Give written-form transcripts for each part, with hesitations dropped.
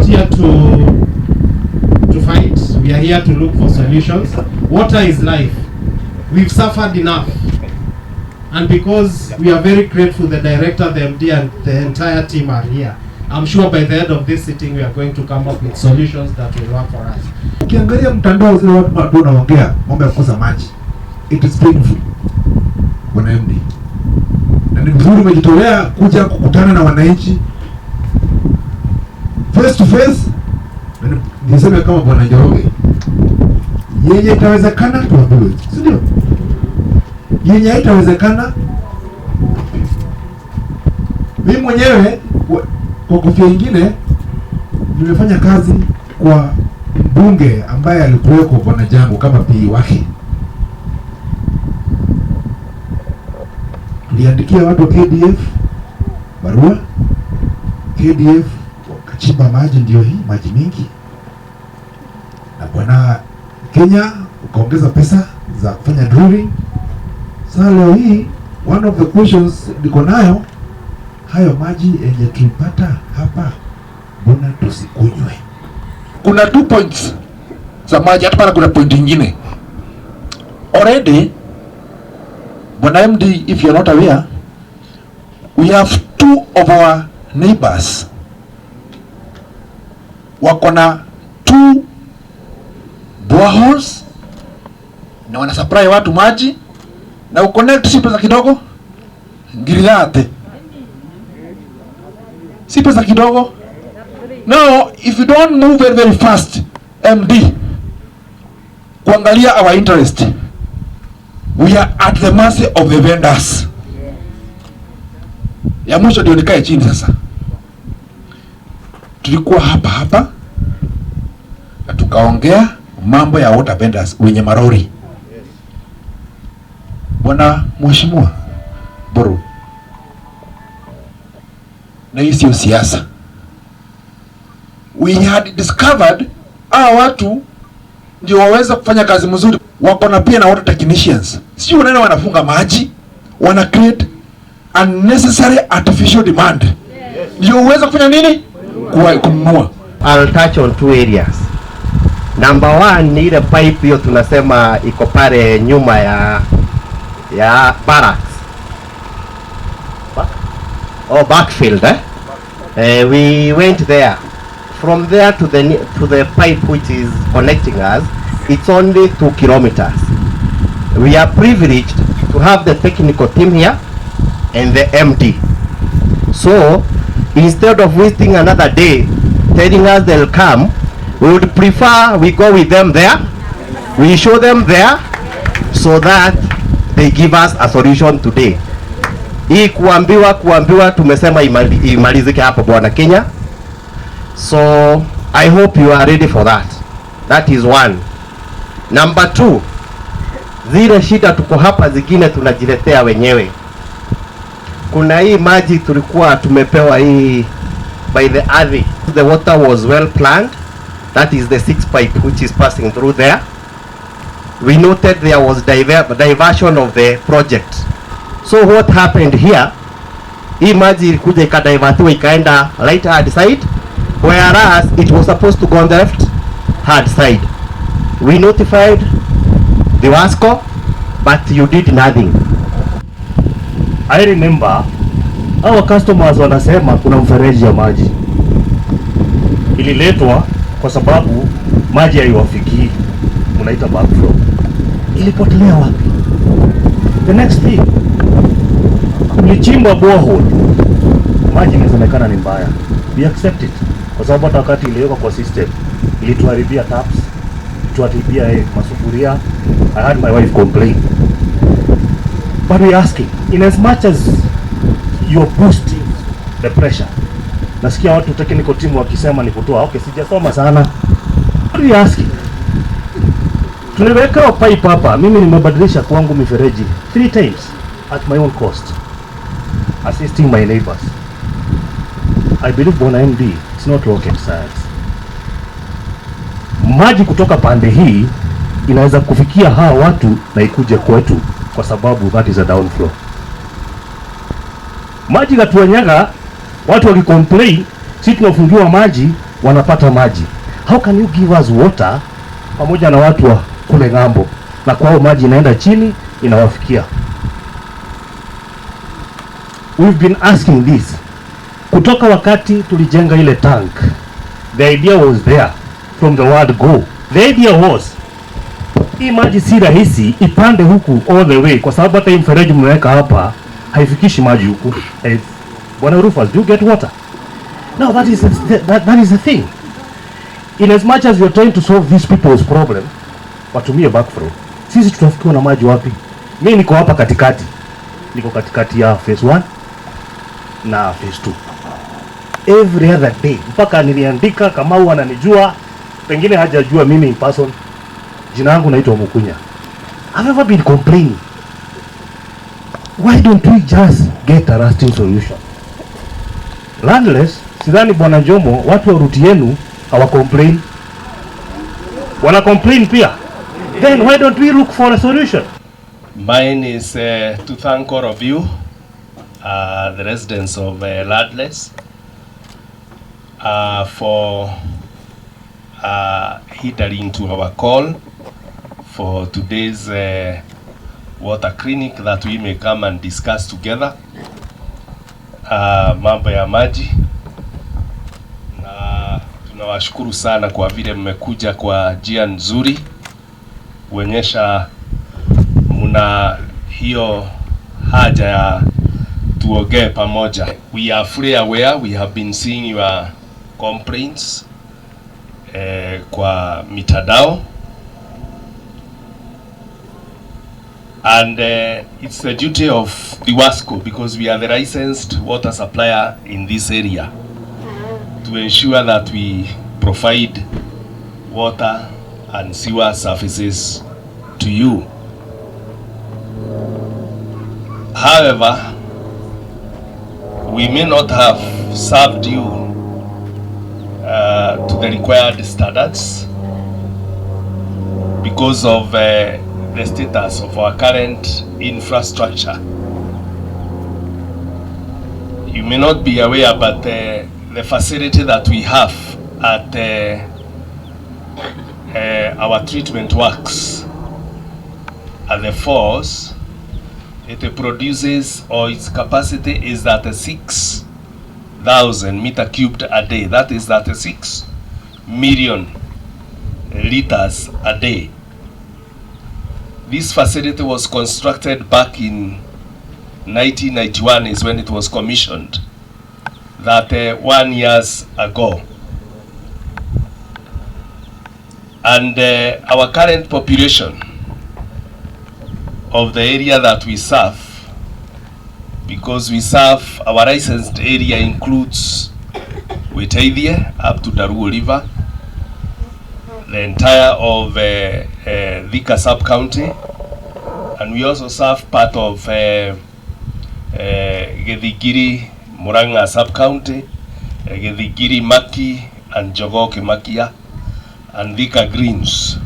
here to fight. We are here to look for solutions. Water is life. We've suffered enough. And because we are very grateful, the director, the MD, and the entire team are here. I'm sure by the end of this sitting, we are going to come up with solutions that will work for us. Ukiangalia mtandao zile watu wanaongea mambo ya kukosa maji, it is painful. Bwana MD, na ni vizuri umejitolea kuja kukutana na wananchi face to face. Na niseme kama Bwana Njoroge, yenye itawezekana tuambiwe, si ndio? Yenye haitawezekana, mimi mwenyewe kwa kofia nyingine nimefanya kazi kwa mbunge ambaye alikuweko Bwana Jangu kama PI wake. Tuliandikia watu wa KDF barua, KDF wakachimba maji, ndio hii maji mingi, na Bwana Kenya ukaongeza pesa za kufanya drilling. Sasa leo hii one of the questions niko nayo, hayo maji yenye tulipata hapa mbona tusikunywe? Kuna 2 points za maji, hata pana kuna point nyingine. Already, Bwana MD, if you are not aware, we have 2 of our neighbors wako na 2 boreholes na wana supply watu maji na uconnect si pesa kidogo, ngiriate si pesa kidogo. Now, if you don't move very, very fast, MD, kuangalia our interest, we are at the mercy of the vendors. Ya mwisho ndio nikae chini sasa. Tulikuwa hapa na tukaongea mambo ya water vendors wenye marori. Bwana Mheshimiwa Boro, na hii sio siasa. We had discovered watu ndio waweza kufanya kazi mzuri, wako na pia na water technicians. Sio wanaenda wanafunga maji, wana create unnecessary artificial demand. Ndio uweza kufanya nini? Kununua. I'll touch on 2 areas. Number 1 ni ile pipe hiyo tunasema iko pale nyuma ya barracks. Backfield, we went there. From there to the pipe which is connecting us, it's only 2 kilometers. We are privileged to have the technical team here and the MD. So instead of wasting another day telling us they'll come, we would prefer we go with them there, we show them there, so that they give us a solution today. Hii kuambiwa tumesema imalizike hapo Bwana Kenya. So I hope you are ready for that. That is 1. Number 2, zile shida tuko hapa zingine tunajiletea wenyewe. Kuna hii maji tulikuwa tumepewa hii by the Athi. The water was well planned. That is the 6 pipe which is passing through there. We noted there was diversion of the project. So what happened here, hii maji ilikuja ikadivertiwa ikaenda right hand side, whereas it was supposed to go on the left hand side. We notified THIWASCO, but you did nothing. I remember our customers wanasema kuna mfereji ya maji ililetwa kwa sababu maji haiwafikii, unaita backflow. Ilipotelea wapi? The next thing, ulichimba borehole, maji inasemekana ni mbaya. We accept it kwa sababu hata wakati iliwekwa kwa system ilituharibia taps, ilituharibia masufuria. I had my wife complain. But we asking, in as much as you're boosting the pressure, nasikia watu technical team wakisema ni kutoa. Okay, sijasoma sana. What we asking? Tunaweka pipe hapa. Mimi nimebadilisha kwangu mifereji 3 times at my own cost, assisting my neighbors. I believe Bwana MD, it's not rocket science. Maji kutoka pande hii inaweza kufikia hawa watu na ikuje kwetu, kwa sababu that is a downflow. Maji Katuanyaga watu wakicomplain, sisi tunafungiwa maji wanapata maji. How can you give us water pamoja na watu wa kule ng'ambo, na kwao maji inaenda chini inawafikia? We've been asking this kutoka wakati tulijenga ile tank. The idea was there from the word go. The idea was hii maji si rahisi ipande huku all the way, kwa sababu hata hii mfereji mmeweka hapa haifikishi maji huku. Bwana Rufus, do you get water? Now that is the thing. In as much as you're trying to solve these people's problem, watumie backflow. Sisi tutafikiwa na maji wapi? Mimi niko hapa katikati. Niko katikati ya phase 1 na phase 2. Every other day, mpaka niliandika kama huwa ananijua, pengine hajajua mimi in person. Jina langu naitwa Mukunya. I've never been complaining. Why don't we just get a lasting solution? Landless, sidhani Bwana Jomo, watu wa ruti yenu hawa complain. Wana complain pia. Then why don't we look for a solution? Mine is to thank all of you, the residents of Landless, for heeding to our call for today's water clinic that we may come and discuss together mambo ya maji, na tunawashukuru sana kwa vile mmekuja kwa njia nzuri kuonyesha muna hiyo haja ya tuongee pamoja. We are fully aware, we have been seeing your complaints kwa mitandao, and it's the duty of THIWASCO, because we are the licensed water supplier in this area, to ensure that we provide water and sewer services to you. However, we may not have served you to the required standards because of the status of our current infrastructure. You may not be aware, but the facility that we have at our treatment works at the falls, it produces, or its capacity is at 6,000 meter cubed a day. That is 36 million liters a day. This facility was constructed back in 1991 is when it was commissioned, that 1 year ago. And our current population of the area that we serve, because we serve, our licensed area includes Wetaithie up to Daruo River, the entire of Thika sub-county, and we also serve part of Githigiri Murang'a sub-county, Githigiri Maki and Jogoke Makia, and Thika Greens.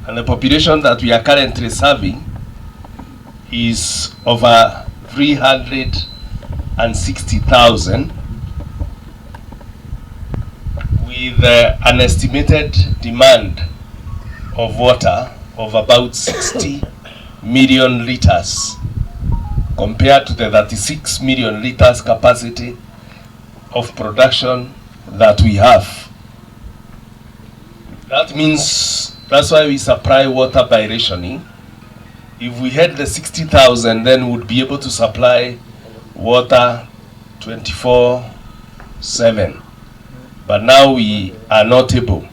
And the population that we are currently serving is over 360,000, with an estimated demand of water of about 60 million liters, compared to the 36 million liters capacity of production that we have. That means that's why we supply water by rationing. If we had the 60,000, then we would be able to supply water 24/7. But now we are not able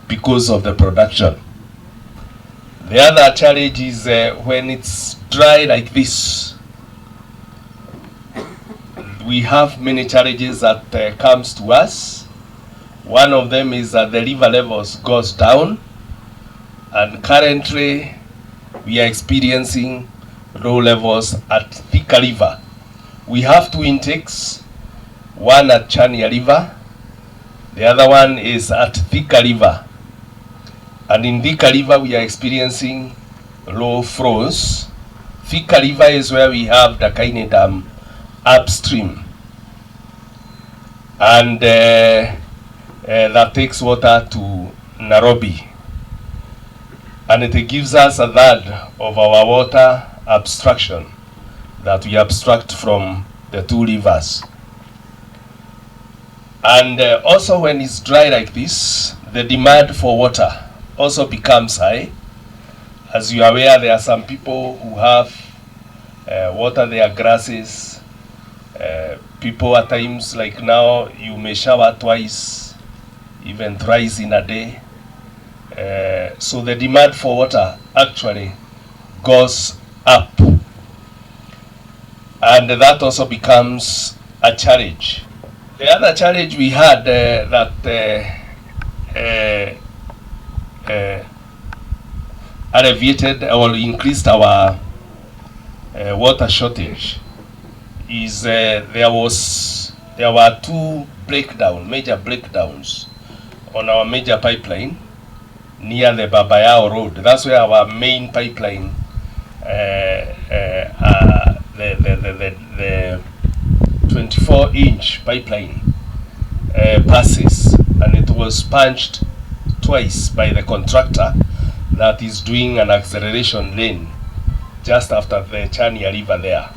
because of the production. The other challenge is when it's dry like this, we have many challenges that comes to us. One of them is that the river levels goes down, and currently we are experiencing low levels at Thika River. We have two intakes, one at Chania River, the other one is at Thika River. And in Thika River we are experiencing low flows. Thika River is where we have the Kaine Dam upstream. And that takes water to Nairobi, and it gives us a third of our water abstraction that we abstract from the two rivers. And also when it's dry like this, the demand for water also becomes high. As you are aware, there are some people who have water their grasses. People at times, like now, you may shower twice, even thrice in a day. So the demand for water actually goes up. And that also becomes a challenge. The other challenge we had alleviated or increased our water shortage is there were two major breakdowns on our major pipeline near the Babayao Road. That's where our main pipeline, the 24-inch pipeline passes, and it was punched twice by the contractor that is doing an acceleration lane just after the Chania River there.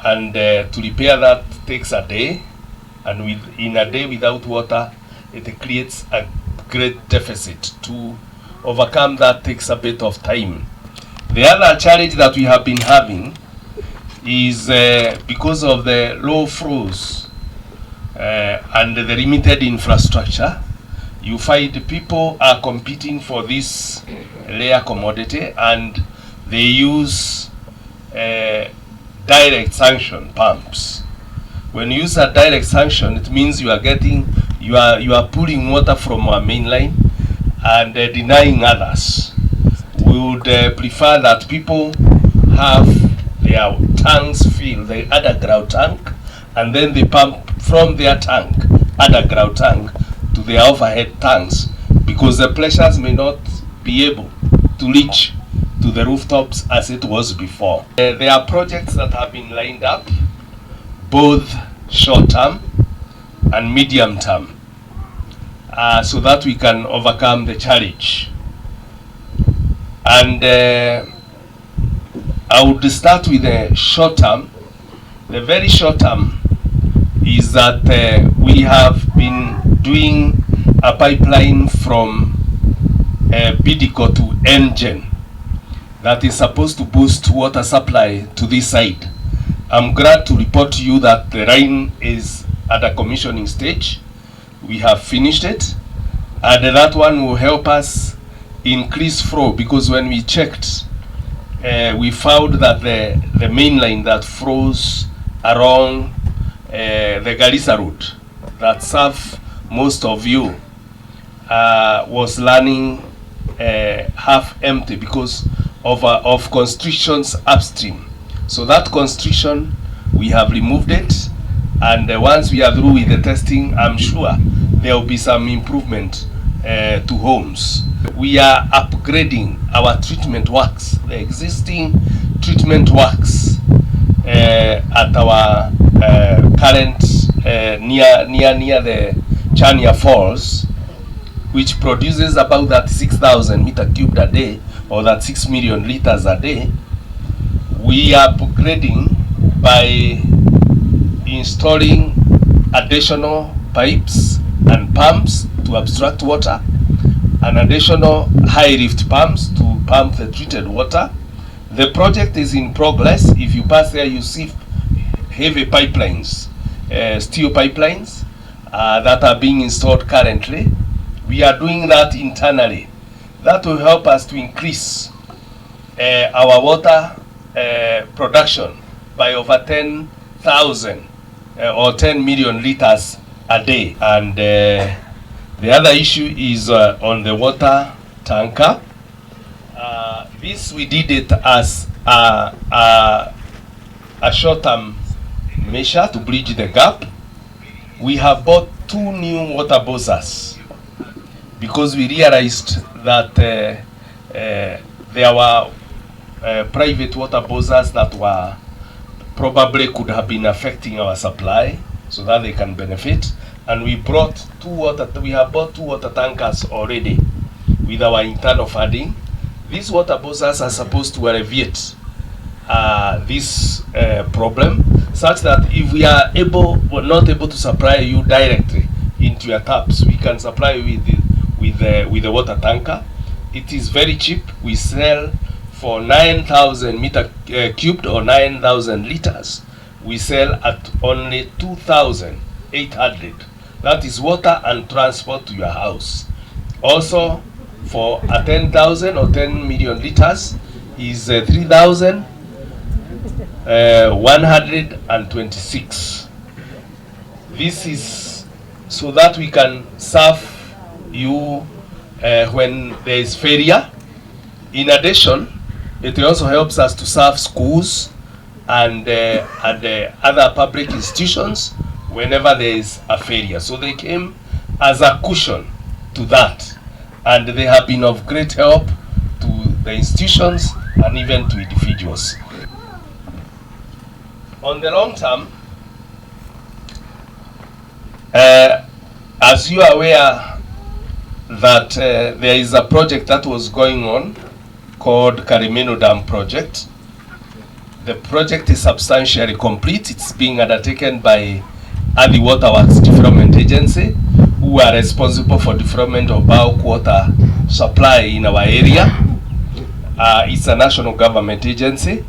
And to repair that takes a day, and in a day without water, it creates a great deficit. To overcome that takes a bit of time. The other challenge that we have been having is because of the low flows and the limited infrastructure, you find people are competing for this rare commodity, and they use direct sanction pumps. When you use a direct sanction, it means you are pulling water from our main line and denying others. We would prefer that people have their tanks filled, the underground tank, and then they pump from their tank, underground tank, to their overhead tanks, because the pressures may not be able to reach to the rooftops as it was before. There are projects that have been lined up, both short-term and medium-term, so that we can overcome the challenge. And I would start with the short-term. The very short-term is that we have been doing a pipeline from Bidiko to Engen that is supposed to boost water supply to this side. I'm glad to report to you that the line is at a commissioning stage. We have finished it, and that one will help us increase flow, because when we checked, we found that the main line that flows along the Garissa route that serve most of you was running half empty because of constrictions upstream. So that constriction, we have removed it, and once we are through with the testing, I'm sure there will be some improvement to homes. We are upgrading our treatment works, the existing treatment works at our current near the Chania Falls, which produces about that 6,000 meter cubed a day, or that 6 million liters a day. We are upgrading by installing additional pipes and pumps to abstract water, and additional high lift pumps to pump the treated water. The project is in progress. If you pass there, you see heavy pipelines, steel pipelines that are being installed currently. We are doing that internally. That will help us to increase our water production by over 10,000 or 10 million liters a day. And the other issue is on the water tanker. This we did it as a short-term measure to bridge the gap. We have bought 2 new water buzzers because we realized that there were private water buzzers that were probably could have been affecting our supply, so that they can benefit. and we brought we have bought 2 water tankers already with our internal funding. These water buses are supposed to alleviate this problem, such that if we're not able to supply you directly into your taps, we can supply you with the water tanker. It is very cheap. We sell for 9,000 meter cubed or 9,000 liters. We sell at only 2,800. That is water and transport to your house. Also, for a 10,000 or 10 million liters is 3,126. This is so that we can serve you when there is failure. In addition, it also helps us to serve schools and other public institutions whenever there is a failure. So they came as a cushion to that, and they have been of great help to the institutions and even to individuals. On the long term, as you are aware that there is a project that was going on called Karimeno Dam project. The project is substantially complete. It's being undertaken by the Waterworks Development Agency, who are responsible for development of bulk water supply in our area. It's a national government agency,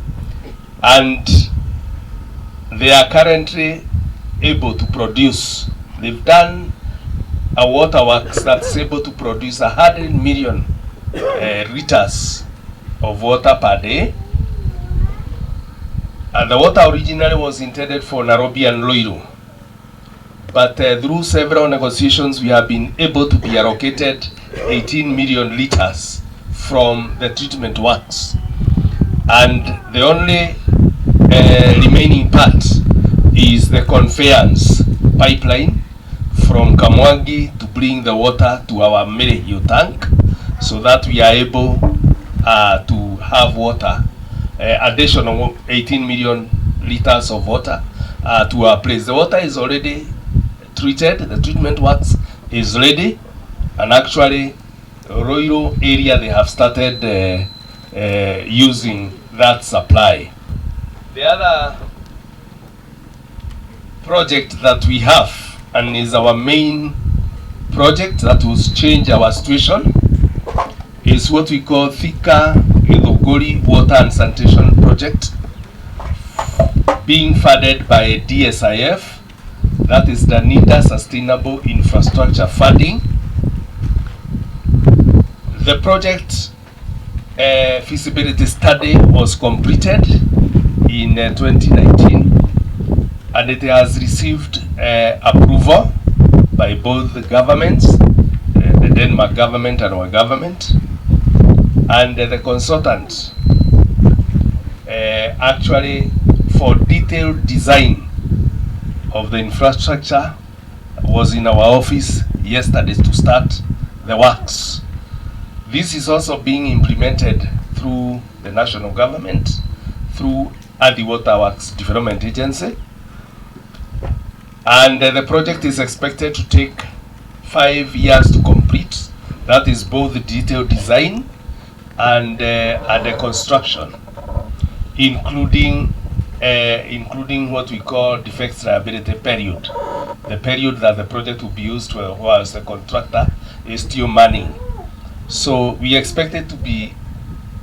and they are currently able to produce. They've done a waterworks that's able to produce 100 million liters of water per day. And the water originally was intended for Nairobi and Loiro, but through several negotiations we have been able to be allocated 18 million liters from the treatment works, and the only remaining part is the conveyance pipeline from Kamwangi to bring the water to our Merehio tank, so that we are able to have water, additional 18 million liters of water to our place. The water is already treated, the treatment works is ready, and actually Roiro area, they have started using that supply. The other project that we have, and is our main project that will change our situation, is what we call Thika Githunguri Water and Sanitation Project, being funded by DSIF, that is the NIDA Sustainable Infrastructure Funding. The project feasibility study was completed in 2019, and it has received approval by both the governments, the Denmark government and our government. And the consultant actually, for detailed design of the infrastructure, was in our office yesterday to start the works. This is also being implemented through the national government, through the Waterworks Development Agency, and the project is expected to take 5 years to complete. That is both the detailed design and the construction, including what we call defects liability period, the period that the project will be used whilst the contractor is still manning. So we expect it to be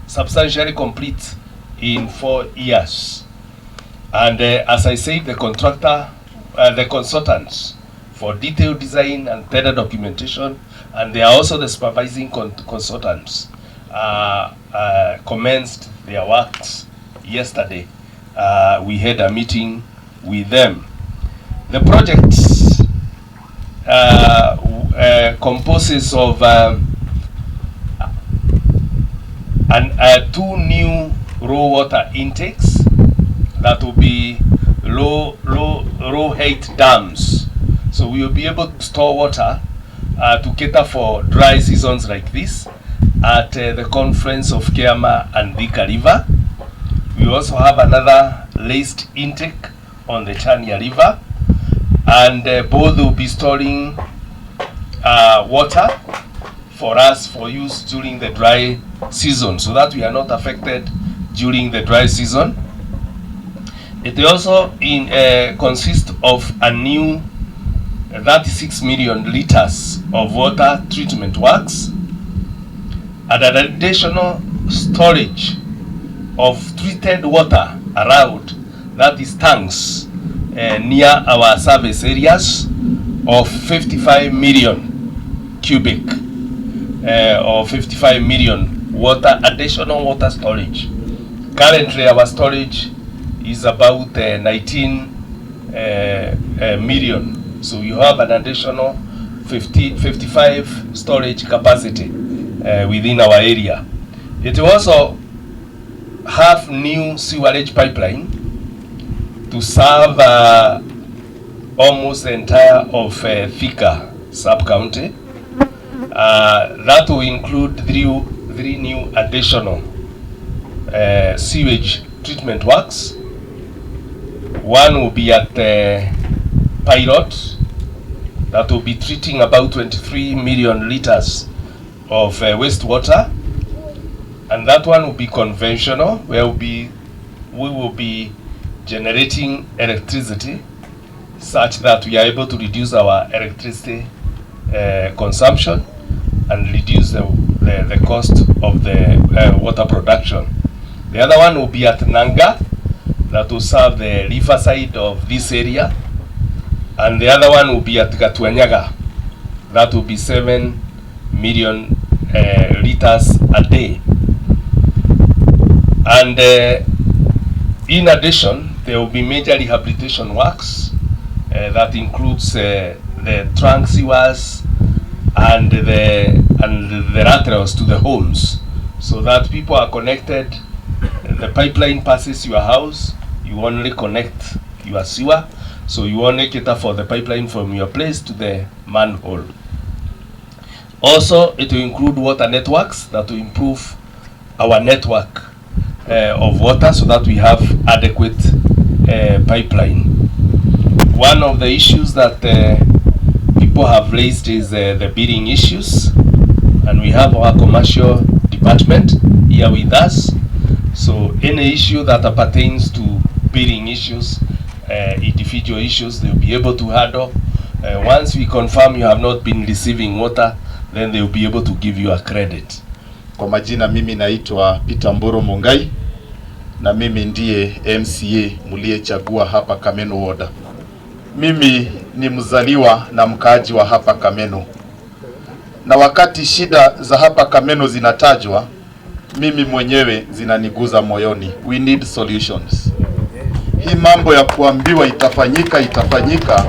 substantially complete in 4 years. And as I said, the contractor, the consultants for detailed design and tender documentation, and they are also the supervising consultants, commenced their works yesterday. We had a meeting with them. The project composes of 2 new raw water intakes that will be low height dams. So we will be able to store water to cater for dry seasons like this at the confluence of Kiama and Thika River. We also have another laced intake on the Chania River, and both will be storing water for us for use during the dry season, so that we are not affected during the dry season. It also consists of a new 36 million liters of water treatment works and an additional storage of treated water around, that is tanks near our service areas of 55 million cubic or 55 million water, additional water storage. Currently our storage is about 19 million. So you have an additional 55 storage capacity within our area. It will also have new sewerage pipeline to serve almost the entire of Thika sub-county. That will include three new additional sewage treatment works. One will be at Pilot, that will be treating about 23 million liters of wastewater, and that one will be conventional, where we will be generating electricity such that we are able to reduce our electricity consumption and reduce the cost of the water production. The other one will be at Nanga, that will serve the river side of this area, and the other one will be at Gatuanyaga, that will be 7 million liters a day. And in addition, there will be major rehabilitation works that includes the trunk sewers and the laterals to the homes, so that people are connected. The pipeline passes your house, you only connect your sewer, so you only cater for the pipeline from your place to the manhole. Also, it will include water networks that will improve our network of water, so that we have adequate pipeline. One of the issues that people have raised is the bidding issues, and we have our commercial department here with us. So any issue that pertains to bidding issues, individual issues, they'll be able to handle. Once we confirm you have not been receiving water, then they'll be able to give you a credit. Kwa majina mimi naitwa Peter Mboro Mungai, na mimi ndiye MCA mliyechagua hapa Kameno Ward. Mimi ni mzaliwa na mkaaji wa hapa Kameno, na wakati shida za hapa Kameno zinatajwa, mimi mwenyewe zinaniguza moyoni. We need solutions. Hii mambo ya kuambiwa itafanyika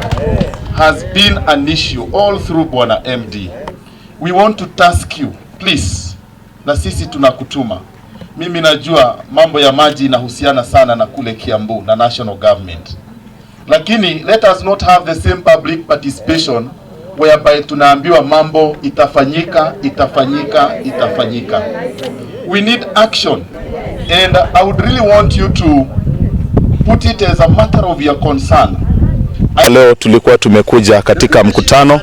has been an issue all through Bwana MD. We want to task you, please, na sisi tunakutuma. Mimi najua mambo ya maji inahusiana sana na kule Kiambu na national government. Lakini let us not have the same public participation whereby tunaambiwa mambo itafanyika. We need action, and I would really want you to put it as a matter of your concern. Leo tulikuwa tumekuja katika mkutano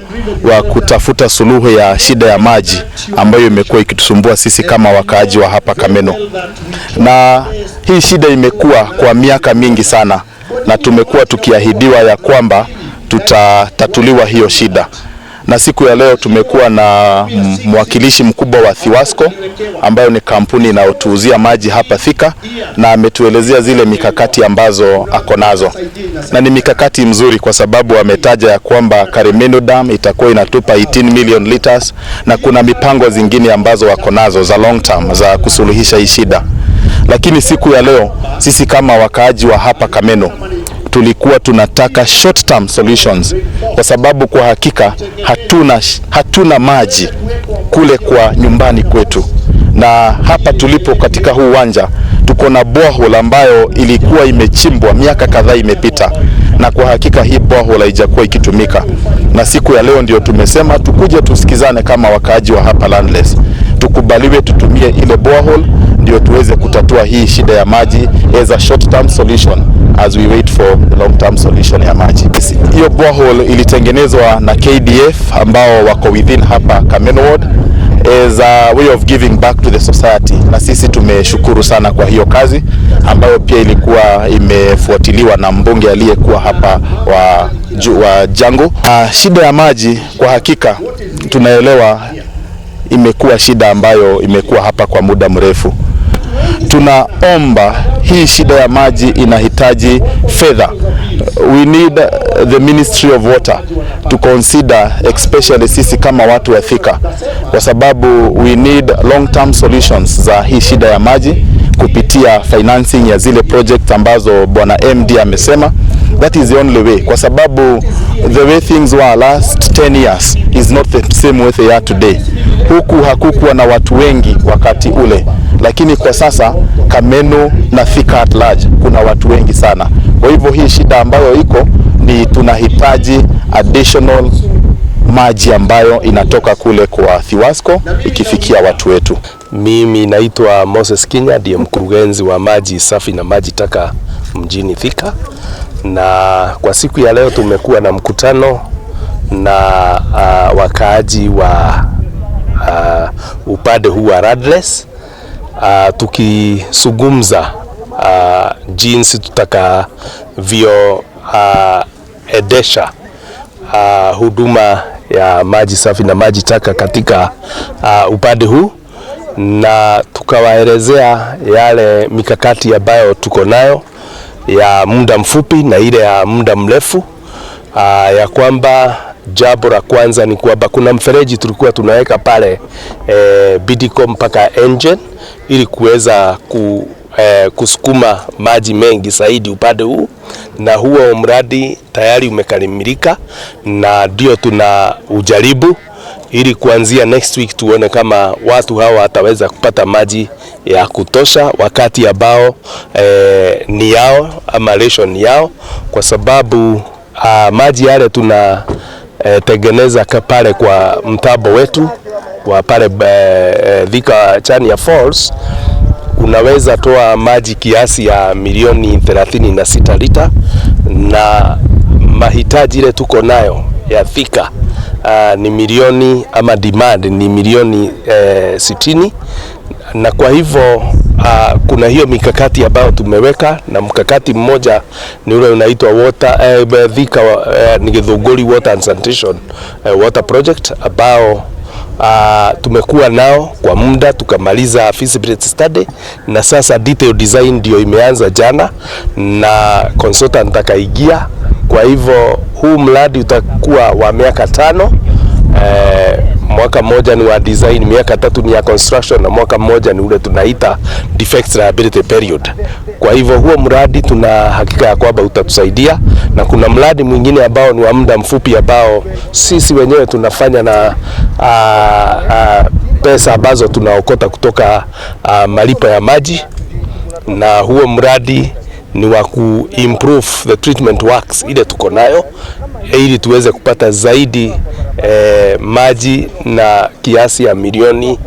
wa kutafuta suluhu ya shida ya maji ambayo imekuwa ikitusumbua sisi kama wakaaji wa hapa Kameno. Na hii shida imekuwa kwa miaka mingi sana, na tumekuwa tukiahidiwa ya kwamba tutatatuliwa hiyo shida. Na siku ya leo tumekuwa na mwakilishi mkubwa wa THIWASCO ambayo ni kampuni inayotuuzia maji hapa Thika, na ametuelezea zile mikakati ambazo ako nazo. Na ni mikakati mzuri kwa sababu ametaja ya kwamba Karimeno Dam itakuwa inatupa 18 million liters, na kuna mipango zingine ambazo wako nazo za long term za kusuluhisha hii shida. Lakini siku ya leo sisi kama wakaaji wa hapa Kameno tulikuwa tunataka short term solutions, kwa sababu kwa hakika hatuna maji kule kwa nyumbani kwetu. Na hapa tulipo katika huu uwanja tuko na borehole ambayo ilikuwa imechimbwa miaka kadhaa imepita, na kwa hakika hii borehole haijakuwa ikitumika. Na siku ya leo ndio tumesema tukuje tusikizane kama wakaaji wa hapa Landless, tukubaliwe tutumie ile borehole ndio tuweze kutatua hii shida ya maji as a short term solution as we wait for the long term solution ya maji. Hiyo borehole ilitengenezwa na KDF ambao wako within hapa Kameno Ward as a way of giving back to the society, na sisi tumeshukuru sana kwa hiyo kazi ambayo pia ilikuwa imefuatiliwa na mbunge aliyekuwa hapa wa Jango. Shida ya maji kwa hakika tunaelewa imekuwa shida ambayo imekuwa hapa kwa muda mrefu. Tunaomba hii shida ya maji inahitaji fedha. We need the Ministry of Water to consider, especially sisi kama watu wa Thika, kwa sababu we need long term solutions za hii shida ya maji kupitia financing ya zile project ambazo bwana MD amesema. That is the only way, kwa sababu the way things were last 10 years is not the same way they are today. Huku hakukuwa na watu wengi wakati ule, lakini kwa sasa Kameno na Thika at large kuna watu wengi sana. Kwa hivyo hii shida ambayo iko ni tunahitaji additional maji ambayo inatoka kule kwa THIWASCO ikifikia watu wetu. Mimi naitwa Moses Kinya, ndiye mkurugenzi wa maji safi na maji taka mjini Thika, na kwa siku ya leo tumekuwa na mkutano na wakaaji wa upande huu wa Landless, tukizungumza jinsi tutakavyo edesha huduma ya maji safi na maji taka katika upande huu, na tukawaelezea yale mikakati ambayo tuko nayo ya muda mfupi na ile ya muda mrefu. Ya kwamba jambo la kwanza ni kwamba kuna mfereji tulikuwa tunaweka pale Bidco mpaka Engine ili kuweza kusukuma maji mengi zaidi upande huu, na huo mradi tayari umekamilika na ndio tuna ujaribu ili kuanzia next week tuone kama watu hawa wataweza kupata maji ya kutosha wakati ambao ni yao ama ration ni yao, kwa sababu maji yale tuna tengeneza pale kwa mtambo wetu wa pale Thika Chania Falls unaweza toa maji kiasi ya milioni 36 lita, na mahitaji ile tuko nayo ya Thika ni milioni ama demand ni milioni 60, na kwa hivyo kuna hiyo mikakati ambayo tumeweka, na mkakati mmoja ni ule unaitwa Thika ni Githunguri Water and Sanitation Water Project ambao tumekuwa nao kwa muda, tukamaliza feasibility study na sasa detail design ndio imeanza jana na consultant akaingia. Kwa hivyo huu mradi utakuwa wa miaka 5. Mwaka mmoja ni wa design, miaka 3 ni ya construction, na mwaka mmoja ni ule tunaita defect liability period. Kwa hivyo huo mradi tuna hakika ya kwamba utatusaidia, na kuna mradi mwingine ambao ni wa muda mfupi ambao sisi wenyewe tunafanya na pesa ambazo tunaokota kutoka malipo ya maji, na huo mradi ni wa improve the treatment works ile tuko nayo ili tuweze kupata zaidi maji na kiasi ya milioni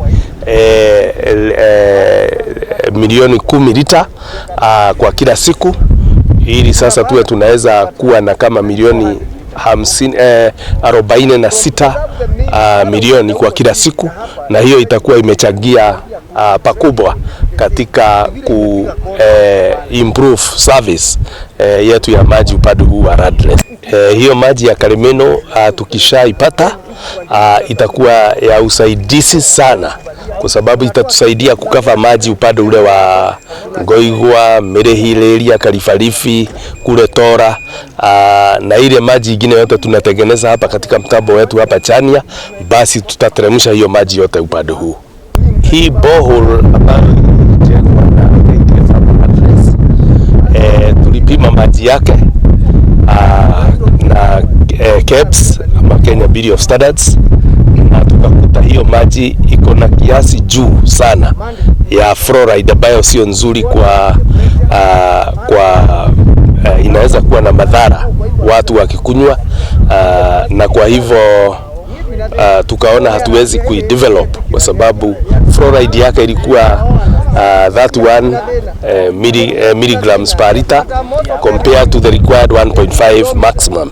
10 lita kwa kila siku, ili sasa tuwe tunaweza kuwa na kama milioni 46 milioni kwa kila siku, na hiyo itakuwa imechangia pakubwa katika ku improve service yetu ya maji upande huu wa Landless. Hiyo maji ya Kameno tukishaipata itakuwa ya usaidizi sana, kwa sababu itatusaidia kukava maji upande ule wa Ngoigwa, Merehileria, Kalifarifi, kule Tora, na ile maji ingine yote tunatengeneza hapa katika mtambo wetu hapa Chania, basi tutateremsha hiyo maji yote upande huu. Hii borehole ambayo ilijengwa na Landless, tulipima maji yake na KEBS ama Kenya Bureau of Standards, na tukakuta hiyo maji iko na kiasi juu sana ya fluoride ambayo sio nzuri kwa inaweza kuwa na madhara watu wakikunywa, na kwa hivyo tukaona hatuwezi kuidevelop kwa sababu fluoride yake ilikuwa 31 milligrams per liter compared to the required 1.5 maximum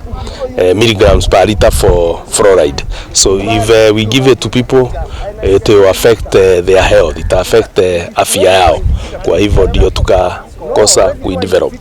milligrams per liter for fluoride. So if we give it to people, it will affect their health, it will affect afya yao. Kwa hivyo ndio tukakosa kuidevelop.